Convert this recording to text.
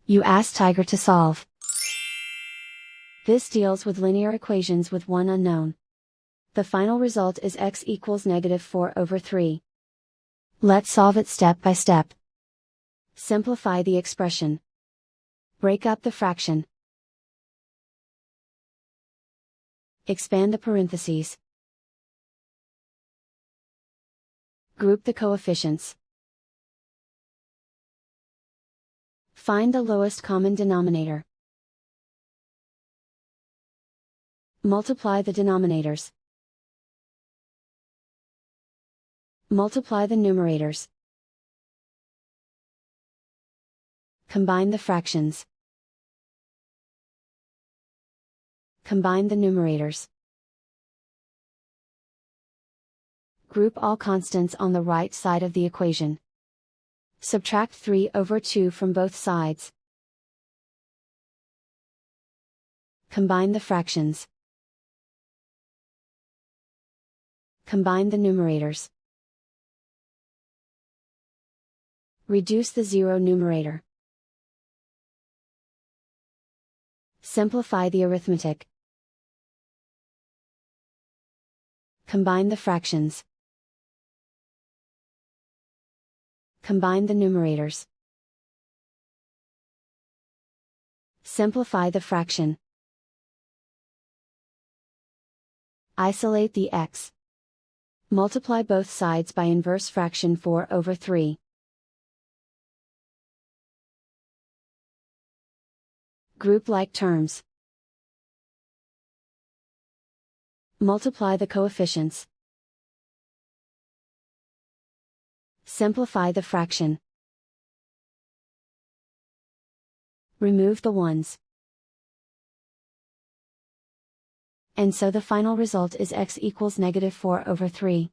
You ask Tiger to solve. This deals with linear equations with one unknown. The final result is x equals -4/3. Let's solve it step by step. Simplify the expression. Break up the fraction. Expand the parentheses. Group the coefficients. Find the lowest common denominator. Multiply the denominators. Multiply the numerators. Combine the fractions. Combine the numerators. Group all constants on the right side of the equation. Subtract 3/2 from both sides. Combine the fractions. Combine the numerators. Reduce the zero numerator. Simplify the arithmetic. Combine the fractions. Combine the numerators. Simplify the fraction. Isolate the x. Multiply both sides by inverse fraction 4/3. Group like terms. Multiply the coefficients. Simplify the fraction. Remove the ones. And so the final result is x equals -4/3.